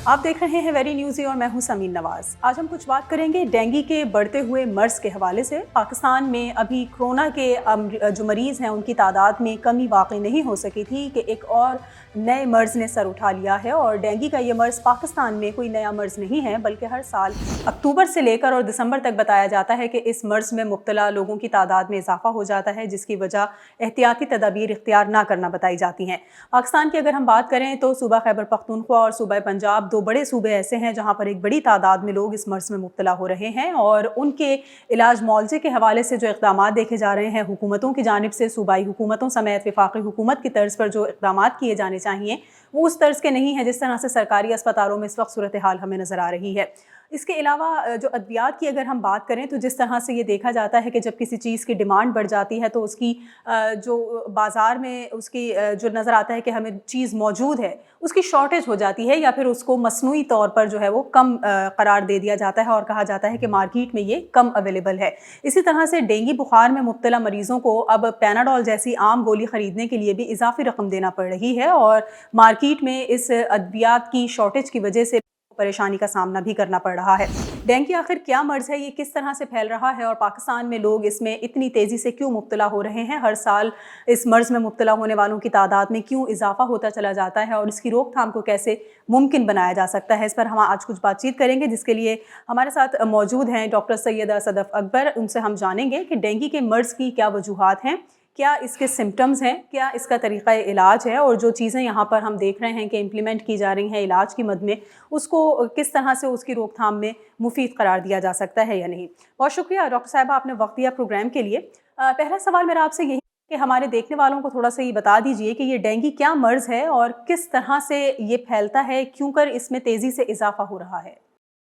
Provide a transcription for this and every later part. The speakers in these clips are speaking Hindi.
आप देख रहे हैं वेरी न्यूज़ी और मैं हूं समीन नवाज। आज हम कुछ बात करेंगे डेंगू के बढ़ते हुए मर्ज के हवाले से। पाकिस्तान में अभी कोरोना के जो मरीज़ हैं उनकी तादाद में कमी वाकई नहीं हो सकी थी कि एक और नए मर्ज ने सर उठा लिया है। और डेंगू का ये मर्ज पाकिस्तान में कोई नया मर्ज नहीं है, बल्कि हर साल अक्टूबर से लेकर और दिसंबर तक बताया जाता है कि इस मर्ज में मुब्तला लोगों की तादाद में इजाफा हो जाता है, जिसकी वजह एहतियाती तदाबीर इख्तियार ना करना बताई जाती हैं। पाकिस्तान की अगर हम बात करें तो सूबा खैबर पख्तूनख्वा और सूबा पंजाब दो बड़े सूबे ऐसे हैं जहां पर एक बड़ी तादाद में लोग इस मर्ज में मुब्तला हो रहे हैं। और उनके इलाज मुआवजे के हवाले से जो इक़दाम देखे जा रहे हैं हुकूमतों की जानिब से, सूबाई हुकूमतों समेत वफाकी हुकूमत की तर्ज पर जो इक़दाम किए जाने चाहिए वो उस तर्ज के नहीं है जिस तरह से सरकारी अस्पतालों में इस वक्त सूरत हाल हमें नज़र आ रही है। इसके अलावा जो अद्वियात की अगर हम बात करें तो जिस तरह से ये देखा जाता है कि जब किसी चीज़ की डिमांड बढ़ जाती है तो उसकी जो बाज़ार में उसकी जो नज़र आता है कि हमें चीज़ मौजूद है उसकी शॉर्टेज हो जाती है, या फिर उसको मसनूई तौर पर जो है वो कम करार दे दिया जाता है और कहा जाता है कि मार्केट में ये कम अवेलेबल है। इसी तरह से डेंगू बुखार में मुब्तला मरीज़ों को अब पैनाडोल जैसी आम गोली ख़रीदने के लिए भी इजाफी रकम देना पड़ रही है और मार्केट में इस अद्वियात की शॉर्टेज की वजह से परेशानी का सामना भी करना पड़ रहा है। डेंगू आखिर क्या मर्ज है, ये किस तरह से फैल रहा है और पाकिस्तान में लोग इसमें इतनी तेज़ी से क्यों मुब्तला हो रहे हैं, हर साल इस मर्ज में मुब्तला होने वालों की तादाद में क्यों इजाफा होता चला जाता है और इसकी रोकथाम को कैसे मुमकिन बनाया जा सकता है, इस पर हम आज कुछ बातचीत करेंगे, जिसके लिए हमारे साथ मौजूद हैं डॉक्टर सैयदा सदफ अकबर। उनसे हम जानेंगे कि डेंगू के मर्ज की क्या वजूहात हैं, क्या इसके सिम्टम्स हैं, क्या इसका तरीक़ा इलाज है और जो चीज़ें यहाँ पर हम देख रहे हैं कि इम्प्लीमेंट की जा रही हैं इलाज की मद में, उसको किस तरह से उसकी रोकथाम में मुफीद करार दिया जा सकता है या नहीं। बहुत शुक्रिया डॉक्टर साहिबा, आपने वक्त दिया प्रोग्राम के लिए। पहला सवाल मेरा आपसे यही कि हमारे देखने वालों को थोड़ा सा ये बता दीजिए कि ये डेंगू क्या मर्ज़ है और किस तरह से ये फैलता है, क्यों कर इसमें तेज़ी से इजाफा हो रहा है।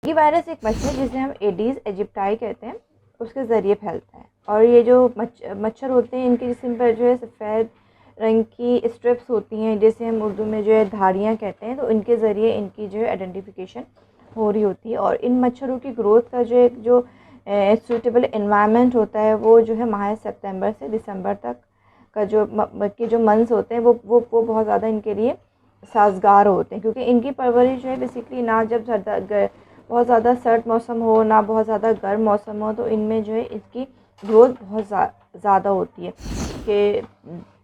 ये वायरस एक मच्छर जिसे हम एडीज एजिप्टाई कहते हैं, उसके ज़रिए फैलता है। और ये जो मच्छर होते हैं इनके जिस्म पर जो है सफ़ेद रंग की स्ट्रिप्स होती हैं, जैसे हम उर्दू में जो है धारियाँ कहते हैं, तो इनके ज़रिए इनकी जो है आइडेंटिफिकेशन हो रही होती है। और इन मच्छरों की ग्रोथ का जो सूटेबल एनवायरनमेंट होता है वो जो है माह सितंबर से दिसंबर तक का जो मंथ्स होते हैं वो बहुत ज़्यादा इनके लिए साजगार होते हैं, क्योंकि इनकी परवरिश जो है बेसिकली ना जब बहुत ज़्यादा सर्द मौसम हो ना बहुत ज़्यादा गर्म मौसम हो, तो इनमें जो है इसकी ग्रोथ बहुत ज़्यादा होती है कि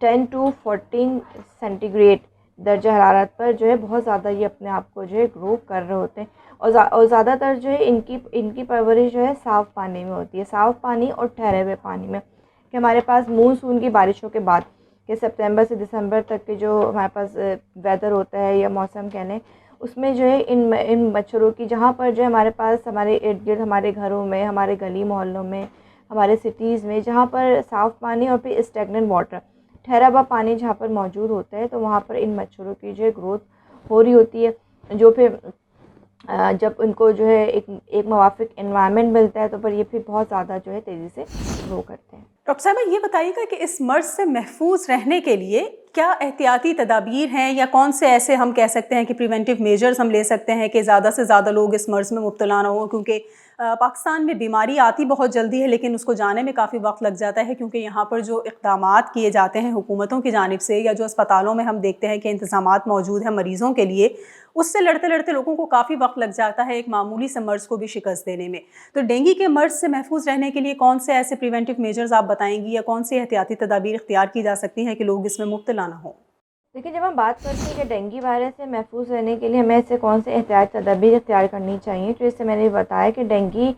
10 to 14 सेंटीग्रेड दर्जा हरारत पर जो है बहुत ज़्यादा ये अपने आप को जो है ग्रो कर रहे होते हैं। और ज़्यादातर जो है इनकी परवरिश जो है साफ़ पानी में होती है, साफ़ पानी और ठहरे हुए पानी में। कि हमारे पास मानसून की बारिशों के बाद कि सितंबर से दिसंबर तक के जो हमारे पास वेदर होता है या मौसम कह लें, उसमें जो है इन मच्छरों की जहाँ पर जो है हमारे पास हमारे इर्द गिर्द हमारे घरों में, हमारे गली मोहल्लों में, हमारे सिटीज़ में जहाँ पर साफ़ पानी और फिर स्टेगनेंट वाटर ठहरा हुआ पानी जहाँ पर मौजूद होता है, तो वहाँ पर इन मच्छरों की जो है ग्रोथ हो रही होती है। जो फिर जब उनको जो है एक मुवाफिक एनवायरनमेंट मिलता है तो पर ये फिर बहुत ज़्यादा जो है तेज़ी से ग्रो करते हैं। डॉक्टर साहब, ये बताइएगा कि इस मर्ज से महफूज रहने के लिए क्या एहतियाती तदाबीर हैं या कौन से ऐसे हम कह सकते हैं कि प्रिवेंटिव मेजर्स हम ले सकते हैं कि ज़्यादा से ज़्यादा लोग इस मर्ज में मुब्तला ना हो, क्योंकि पाकिस्तान में बीमारी आती बहुत जल्दी है लेकिन उसको जाने में काफ़ी वक्त लग जाता है, क्योंकि यहाँ पर जो इक़दामात किए जाते हैं हुकूमतों की जानिब से या जो अस्पतालों में हम देखते हैं कि इंतज़ामात मौजूद हैं मरीज़ों के लिए, उससे लड़ते लड़ते लोगों को काफ़ी वक्त लग जाता है एक मामूली से मर्ज़ को भी शिकस्त देने में। तो डेंगू के मर्ज़ से महफूज रहने के लिए कौन से ऐसे प्रिवेंटिव मेजर्स आप बताएंगी या कौन सी एहतियाती तदाबीर इख्तियार की जा सकती हैं कि लोग इसमें मुब्तला ना हो। देखिए, जब हम बात करते हैं कि डेंगू वायरस से महफूज रहने के लिए हमें ऐसे कौन से एहतियाती तदाबीर इख्तियार करनी चाहिए, तो इससे मैंने बताया कि डेंगू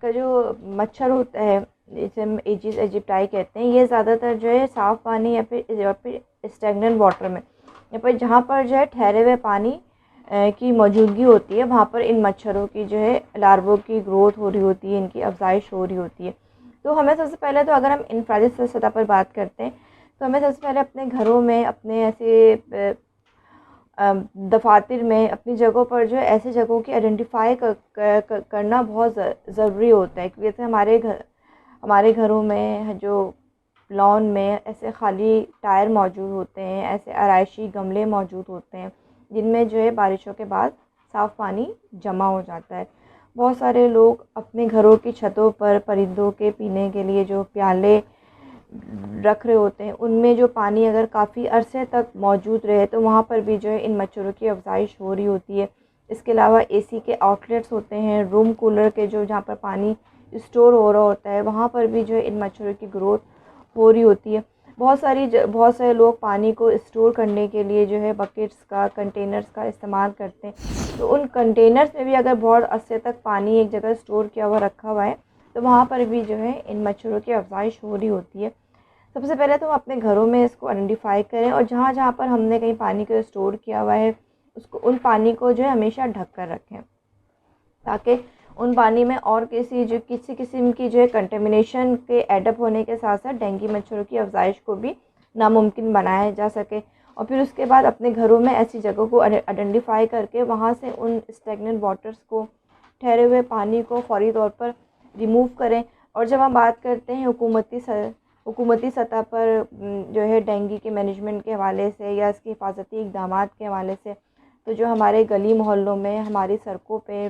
का जो मच्छर होता है जिसे हम एजिस एजिप्टाई कहते हैं, ये ज़्यादातर जो है साफ़ पानी या फिर स्टेगनेंट वाटर में या फिर जहाँ पर जो है ठहरे हुए पानी की मौजूदगी होती है, वहाँ पर इन मच्छरों की जो है लार्वों की ग्रोथ हो रही होती है, इनकी अफजाइश हो रही होती है। तो हमें सबसे पहले तो अगर हम इंफ्रारेड सतह पर बात करते हैं तो हमें सबसे पहले अपने घरों में, अपने ऐसे दफातर में, अपनी जगहों पर जो है ऐसी जगहों की आइडेंटिफाई करना बहुत ज़रूरी होता है, क्योंकि जैसे हमारे घरों में जो लॉन में ऐसे खाली टायर मौजूद होते हैं, ऐसे आराइशी गमले मौजूद होते हैं जिनमें जो है बारिशों के बाद साफ़ पानी जमा हो जाता है। बहुत सारे लोग अपने घरों की छतों पर परिंदों के पीने के लिए जो प्याले रख रहे होते हैं, उनमें जो पानी अगर काफ़ी अरसे तक मौजूद रहे तो वहाँ पर भी जो है इन मच्छरों की अफजाइश हो रही होती है। इसके अलावा एसी के आउटलेट्स होते हैं, रूम कूलर के जो जहाँ पर पानी स्टोर हो रहा होता है वहाँ पर भी जो है इन मच्छरों की ग्रोथ हो रही होती है। बहुत सारे लोग पानी को स्टोर करने के लिए जो है बकेट्स का, कंटेनर्स का इस्तेमाल करते हैं। तो उन कंटेनर्स में भी अगर बहुत अरसे तक पानी एक जगह स्टोर किया हुआ रखा हुआ है तो वहाँ पर भी जो है इन मच्छरों की अफज़ाइश हो रही होती है। सबसे पहले तो हम अपने घरों में इसको आइडेंटिफाई करें और जहाँ जहाँ पर हमने कहीं पानी को स्टोर किया हुआ है उसको, उन पानी को जो है हमेशा ढक कर रखें, ताकि उन पानी में और किसी किस्म की जो है कंटेमिनेशन के एडअप होने के साथ साथ डेंगू मच्छरों की अफज़ाइश को भी नामुमकिन बनाया जा सके। और फिर उसके बाद अपने घरों में ऐसी जगहों को आइडेंटिफाई करके वहाँ से उन स्टेगनेंट वाटर्स को, ठहरे हुए पानी को फ़ौरी तौर पर रिमूव करें। और जब हम बात करते हैं हुकूमती सतह पर जो है डेंगू के मैनेजमेंट के हवाले से या इसके हिफाजती इक़दामात के हवाले से, तो जो हमारे गली मोहल्लों में, हमारी सड़कों पे,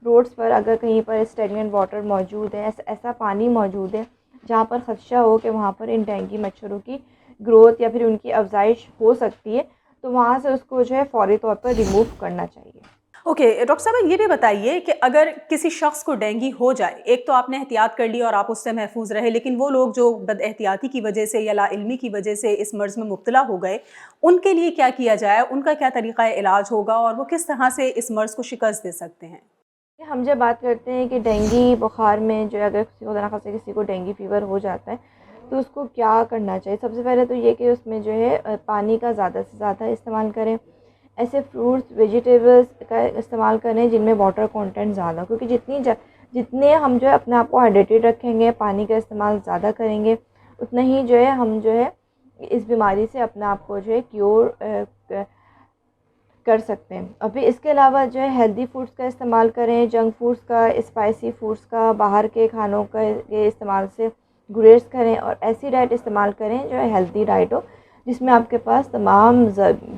रोड्स पर अगर कहीं पर स्टेगनेंट वाटर मौजूद है, ऐसा पानी मौजूद है जहाँ पर ख़दशा हो कि वहाँ पर इन डेंगू मच्छरों की ग्रोथ या फिर उनकी अफज़ाइश हो सकती है, तो वहाँ से उसको जो है फ़ौरी तौर पर रिमूव करना चाहिए। ओके डॉक्टर साहब, ये भी बताइए कि अगर किसी शख्स को डेंगू हो जाए, एक तो आपने एहतियात कर ली और आप उससे महफूज रहे, लेकिन वो लोग जो बद एहतियाती की वजह से या लाइल्मी की वजह से इस मर्ज़ में मुब्तला हो गए, उनके लिए क्या किया जाए, उनका क्या तरीक़ा इलाज होगा और वो किस तरह से इस मर्ज़ को शिकस्त दे सकते हैं? हम जब बात करते हैं कि डेंगू बुखार में जो है अगर किसी को डेंगू फीवर हो जाता है तो उसको क्या करना चाहिए। सबसे पहले तो ये कि उसमें जो है पानी का ज़्यादा से ज़्यादा इस्तेमाल करें। ऐसे फ्रूट्स, वेजिटेबल्स का इस्तेमाल करें जिनमें वाटर कंटेंट ज़्यादा, क्योंकि जितने हम जो है अपने आप को हाइड्रेटेड रखेंगे, पानी का इस्तेमाल ज़्यादा करेंगे, उतना ही जो है हम जो है इस बीमारी से अपने आप को जो है क्योर कर सकते हैं। और फिर इसके अलावा जो है हेल्दी फूड्स का इस्तेमाल करें, जंक फूड्स का, स्पाइसी फूड्स का, बाहर के खानों का के इस्तेमाल से गुरेज करें और ऐसी डाइट इस्तेमाल करें जो है हेल्दी डाइट हो, जिसमें आपके पास तमाम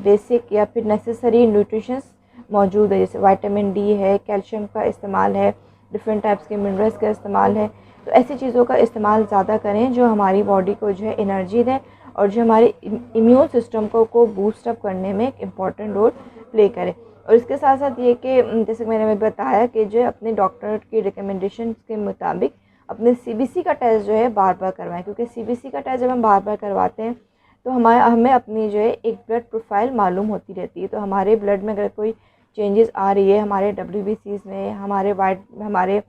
बेसिक या फिर नेसेसरी न्यूट्रिशंस मौजूद है, जैसे विटामिन डी है, कैल्शियम का इस्तेमाल है, डिफरेंट टाइप्स के मिनरल्स का इस्तेमाल है। तो ऐसी चीज़ों का इस्तेमाल ज़्यादा करें जो हमारी बॉडी को जो है एनर्जी दें और जो हमारे इम्यून सिस्टम को बूस्ट अप करने में एक इम्पॉर्टेंट रोल प्ले करें। और इसके साथ साथ ये कि जैसे मैंने बताया कि जो है अपने डॉक्टर की रिकमेंडेशन के मुताबिक अपने सीबीसी का टेस्ट जो है बार बार करवाएं, क्योंकि सीबीसी का टेस्ट जब हम बार बार करवाते हैं तो हमें अपनी जो है एक ब्लड प्रोफाइल मालूम होती रहती है। तो हमारे ब्लड में अगर कोई चेंजेस आ रही है, हमारे WBCs में, हमारे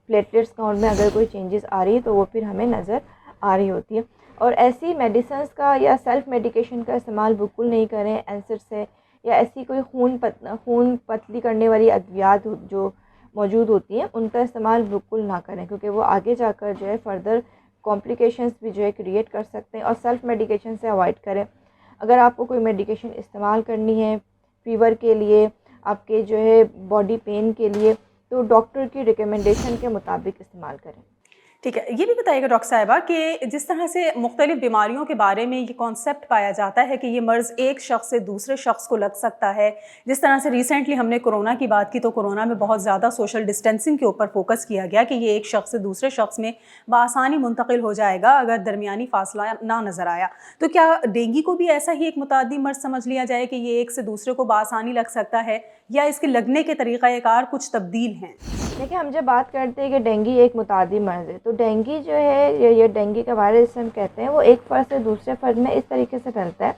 प्लेटलेट्स काउंट में अगर कोई चेंजेस आ रही है तो वो फिर हमें नज़र आ रही होती है। और ऐसी मेडिसिन का या सेल्फ मेडिकेशन का इस्तेमाल बिल्कुल नहीं करें। एसिड से या ऐसी कोई खून पतली करने वाली अद्वियात जो मौजूद होती हैं उनका इस्तेमाल बिल्कुल ना करें, क्योंकि वो आगे जाकर जो है फर्दर कॉम्प्लिकेशंस भी जो है क्रिएट कर सकते हैं। और सेल्फ मेडिकेशन से अवॉइड करें। अगर आपको कोई मेडिकेशन इस्तेमाल करनी है फ़ीवर के लिए, आपके जो है बॉडी पेन के लिए, तो डॉक्टर की रिकमेंडेशन के मुताबिक इस्तेमाल करें। ठीक है, ये भी बताइएगा डॉक्टर साहिबा कि जिस तरह से मुख्तलिफ बीमारियों के बारे में ये कॉन्सेप्ट पाया जाता है कि ये मर्ज़ एक शख्स से दूसरे शख्स को लग सकता है, जिस तरह से रिसेंटली हमने कोरोना की बात की तो कोरोना में बहुत ज़्यादा सोशल डिस्टेंसिंग के ऊपर फोकस किया गया कि ये एक शख्स से दूसरे शख्स में बआसानी मुंतकिल हो जाएगा अगर दरमियानी फासला ना नज़र आया। तो क्या डेंगू को भी ऐसा ही एक मुतादी मर्ज़ समझ लिया जाए कि ये एक से दूसरे को बआसानी लग सकता है, या इसके लगने के तरीक़ाकार कुछ तब्दील हैं? देखिए, हम जब बात करते हैं कि डेंगू एक मुतादी मर्ज़ है, तो डेंगू जो है ये डेंगू का वायरस हम कहते हैं, वो एक फ़र्द से दूसरे फ़र्द में इस तरीके से फैलता है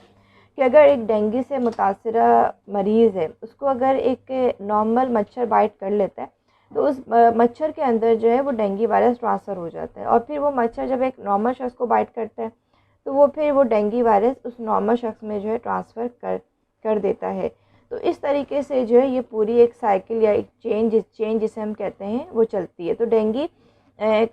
कि अगर एक डेंगू से मुतासिरा मरीज़ है, उसको अगर एक नॉर्मल मच्छर बाइट कर लेता है तो उस मच्छर के अंदर जो है वो डेंगू वायरस ट्रांसफ़र हो जाता है। और फिर वो मच्छर जब एक नॉर्मल शख्स को बाइट करता है तो वो फिर वो डेंगू वायरस उस नॉर्मल शख्स में जो है ट्रांसफ़र कर देता है। तो इस तरीके से जो है ये पूरी एक साइकिल या एक चेंज जिसे हम कहते हैं वो चलती है। तो डेंगू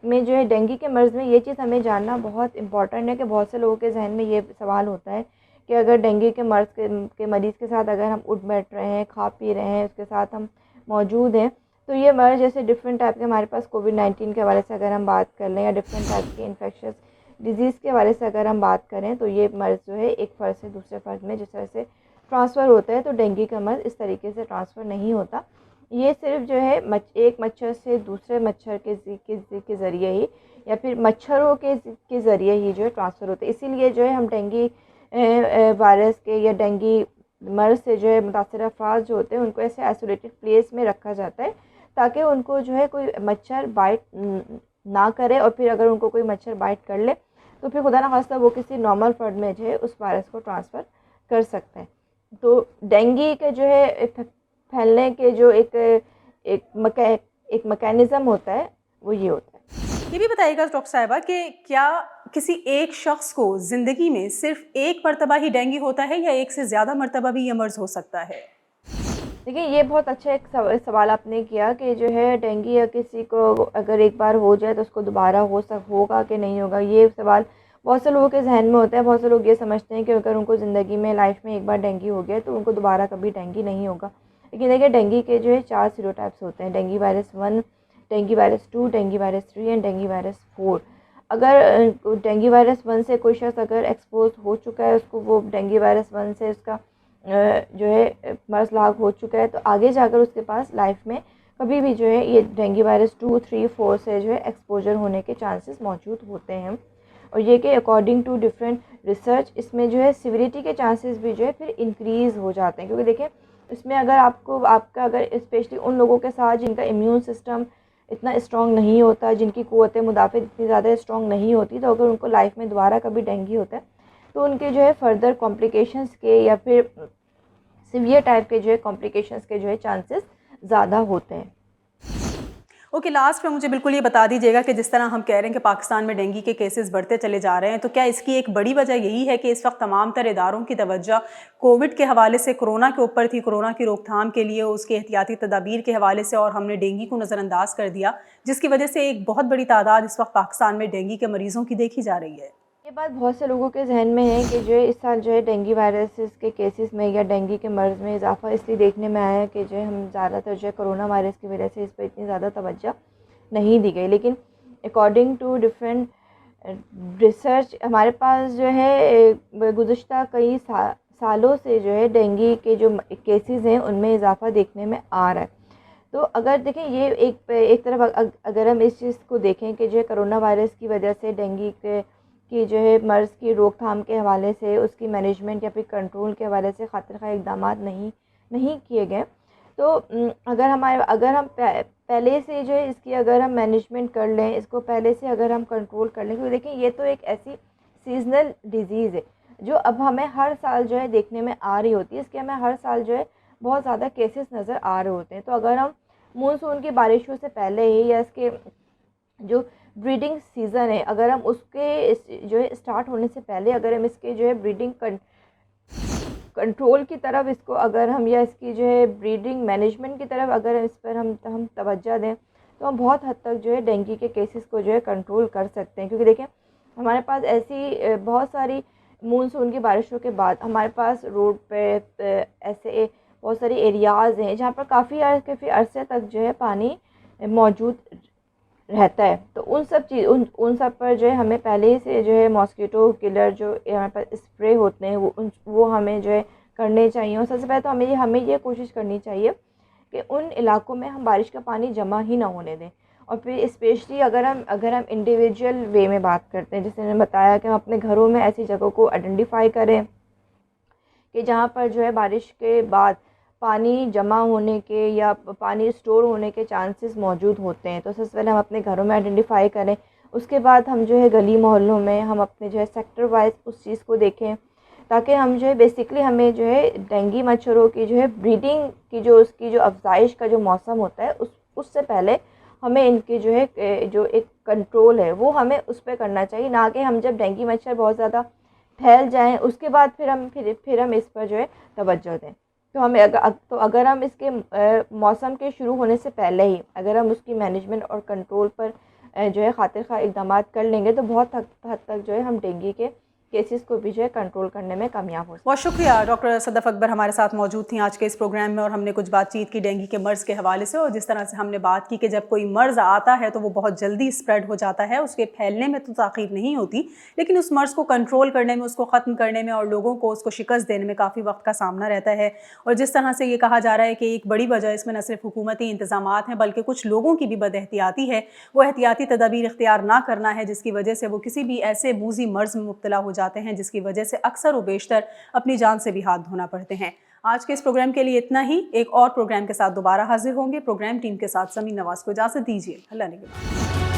में जो है डेंगू के मर्ज़ में ये चीज़ हमें जानना बहुत इम्पॉर्टेंट है कि बहुत से लोगों के जहन में ये सवाल होता है कि अगर डेंगू के मर्ज़ के मरीज़ के साथ अगर हम उठ बैठ रहे हैं, खा पी रहे हैं, उसके साथ हम मौजूद हैं, तो ये मर्ज़ जैसे डिफरेंट टाइप के हमारे पास कोविड-19 के हवाले से अगर हम बात कर लें या डिफरेंट टाइप के इन्फेक्शस डिजीज़ के हवाले से अगर हम बात करें, तो ये मर्ज़ जो है एक फ़र्द से दूसरे फ़र्द में जिस तरह से ट्रांसफ़र होता है, तो डेंगू का मर्ज़ इस तरीके से ट्रांसफ़र नहीं होता। ये सिर्फ जो है एक मच्छर से दूसरे मच्छर के ज़रिए ही या फिर मच्छरों के ज़रिए ही जो है ट्रांसफ़र होता है। इसीलिए जो है हम डेंगू वायरस के या डेंगू मर्ज़ से जो है मुतासिर अफराद जो होते हैं उनको ऐसे आइसोलेटेड प्लेस में रखा जाता है ताकि उनको जो है कोई मच्छर बाइट ना करे, और फिर अगर उनको कोई मच्छर बाइट कर ले तो फिर खुदा ना खास्ता वो किसी नॉर्मल फर्द में जो है उस वायरस को ट्रांसफ़र कर सकते हैं। तो डेंगू के जो है फैलने के जो एक मैकेनिज़्म होता है वो ये होता है। ये भी बताइएगा डॉक्टर साहिबा कि क्या किसी एक शख्स को ज़िंदगी में सिर्फ एक मरतबा ही डेंगू होता है या एक से ज़्यादा मरतबा भी ये मर्ज़ हो सकता है? देखिए, ये बहुत अच्छा एक सवाल आपने किया कि जो है डेंगू या किसी को अगर एक बार हो जाए तो उसको दोबारा होगा कि नहीं होगा। ये सवाल बहुत से लोगों के जहन में होता है। बहुत से लोग ये समझते हैं कि अगर उनको ज़िंदगी में लाइफ में एक बार डेंगू हो गया तो उनको दोबारा कभी डेंगू नहीं होगा। लेकिन देखिए, डेंगू के जो है 4 सीरोटाइप्स होते हैं: dengue virus 1, dengue virus 2, dengue virus 3 and dengue virus 4। अगर डेंगू वायरस 1 से कोई शख्स अगर एक्सपोज हो चुका है, उसको वो डेंगू वायरस 1 से उसका जो है मर्ज़ लाग हो चुका है, तो आगे जाकर उसके पास लाइफ में कभी भी जो है ये डेंगू वायरस 2, 3, 4 से जो है एक्सपोजर होने के चांसेस मौजूद होते हैं। और ये कि अकॉर्डिंग टू डिफरेंट रिसर्च इसमें जो है सिविरिटी के चांसेस भी जो है फिर इंक्रीज़ हो जाते हैं, क्योंकि देखें इसमें अगर आपका अगर स्पेशली उन लोगों के साथ जिनका इम्यून सिस्टम इतना स्ट्रॉन्ग नहीं होता, जिनकी क़ुव्वत मुदाफ़त इतनी ज़्यादा स्ट्रॉन्ग नहीं होती, तो अगर उनको लाइफ में दोबारा कभी डेंगू होता है तो उनके जो है फर्दर कॉम्प्लिकेशंस के या फिर सीवियर टाइप के जो है कॉम्प्लिकेशंस के जो है चांसेस ज़्यादा होते हैं। ओके, लास्ट में मुझे बिल्कुल ये बता दीजिएगा कि जिस तरह हम कह रहे हैं कि पाकिस्तान में डेंगू के केसेस बढ़ते चले जा रहे हैं, तो क्या इसकी एक बड़ी वजह यही है कि इस वक्त तमाम तर इदारों की तवज्जो कोविड के हवाले से कोरोना के ऊपर थी, कोरोना की रोकथाम के लिए उसके एहतियाती तदाबीर के हवाले से, और हमने डेंगू को नज़रअंदाज कर दिया, जिसकी वजह से एक बहुत बड़ी तादाद इस वक्त पाकिस्तान में डेंगू के मरीज़ों की देखी जा रही है? ये बात बहुत से लोगों के जहन में है कि जो है इस साल जो है डेंगू वायरस के केसेस में या डेंगू के मर्ज़ में इजाफा इसलिए देखने में आया है कि जो है हम ज़्यादातर जो है कोरोना वायरस की वजह से इस पर इतनी ज़्यादा तवज्जो नहीं दी गई। लेकिन अकॉर्डिंग टू डिफरेंट रिसर्च हमारे पास जो है गुज़िश्ता कई सालों से जो है डेंगू के जो केसेस हैं उनमें इजाफा देखने में आ रहा है। तो अगर देखें ये एक तरफ अगर हम इस चीज़ को देखें कि जो है कोरोना वायरस की वजह से डेंगू की जो है मर्ज़ की रोकथाम के हवाले से, उसकी मैनेजमेंट या फिर कंट्रोल के हवाले से खातिर खा इक़दाम नहीं किए गए, तो अगर हम पहले से जो है इसकी अगर हम मैनेजमेंट कर लें, इसको पहले से अगर हम कंट्रोल कर लें, क्योंकि देखिए ये तो एक ऐसी सीज़नल डिज़ीज़ है जो अब हमें हर साल जो है देखने में आ रही होती है। इसके हमें हर साल जो है बहुत ज़्यादा केसेस नज़र आ रहे होते हैं। तो अगर हम मानसून की बारिशों से पहले ही या इसके जो ब्रीडिंग सीज़न है अगर हम उसके जो है स्टार्ट होने से पहले अगर हम इसके जो है ब्रीडिंग कंट्रोल की तरफ इसको अगर हम या इसकी जो है ब्रीडिंग मैनेजमेंट की तरफ अगर इस पर हम तवज्जो दें तो हम बहुत हद तक जो है डेंगू के केसेस को जो है कंट्रोल कर सकते हैं। क्योंकि देखें हमारे पास ऐसी बहुत सारी मानसून की बारिशों के बाद हमारे पास रोड पे ऐसे बहुत सारी एरियाज़ हैं जहाँ पर काफ़ी अरसे तक जो है पानी मौजूद रहता है। तो उन सब पर जो है हमें पहले से जो है मॉस्किटो किलर जो हमारे पास स्प्रे होते हैं वो हमें जो है करने चाहिए। और सबसे पहले तो हमें ये कोशिश करनी चाहिए कि उन इलाकों में हम बारिश का पानी जमा ही ना होने दें। और फिर स्पेशली अगर हम इंडिविजुअल वे में बात करते हैं, जैसे मैंने बताया कि हम अपने घरों में ऐसी जगहों को आइडेंटिफाई करें कि जहाँ पर जो है बारिश के बाद पानी जमा होने के या पानी स्टोर होने के चांसेस मौजूद होते हैं। तो सबसे पहले हम अपने घरों में आइडेंटिफाई करें, उसके बाद हम जो है गली मोहल्लों में हम अपने जो है सेक्टर वाइज उस चीज़ को देखें, ताकि हम जो है बेसिकली हमें जो है डेंगू मच्छरों की जो है ब्रीडिंग की जो उसकी जो अफजाइश का जो मौसम होता है उससे पहले हमें इनकी जो है जो एक कंट्रोल है वो हमें उस पर करना चाहिए, ना कि हम जब डेंगू मच्छर बहुत ज़्यादा फैल जाएँ उसके बाद फिर हम इस पर जो है तवज्जो दें। तो अगर हम इसके मौसम के शुरू होने से पहले ही अगर हम उसकी मैनेजमेंट और कंट्रोल पर जो है खातिर खा इक़दाम कर लेंगे तो बहुत हद तक जो है हम डेंगू के केसेस को भी जो है कंट्रोल करने में कामयाब हो। बहुत शुक्रिया डॉक्टर सदफ़ अकबर हमारे साथ मौजूद थी आज के इस प्रोग्राम में, और हमने कुछ बातचीत की डेंगू के मर्ज़ के हवाले से, और जिस तरह से हमने बात की कि जब कोई मर्ज़ आता है तो वो बहुत जल्दी स्प्रेड हो जाता है, उसके फैलने में तो ताख़ीर नहीं होती, लेकिन उस मर्ज़ को कंट्रोल करने में, उसको ख़त्म करने में और लोगों को उसको शिकस्त देने में काफ़ी वक्त का सामना रहता है। और जिस तरह से ये कहा जा रहा है कि एक बड़ी वजह इसमें न सिर्फ हुकूमती इंतज़ामात हैं बल्कि कुछ लोगों की भी बदएहतियाती है, वो एहतियाती तदाबीर इख्तियार ना करना है, जिसकी वजह से वो किसी भी ऐसे मूज़ी मर्ज़ में मुब्तला हो जाते हैं जिसकी वजह से अक्सर व बेशतर अपनी जान से भी हाथ धोना पड़ते हैं। आज के इस प्रोग्राम के लिए इतना ही। एक और प्रोग्राम के साथ दोबारा हाजिर होंगे। प्रोग्राम टीम के साथ समीन नवाज को इजाज़त दीजिए। अल्लाह निगहबान।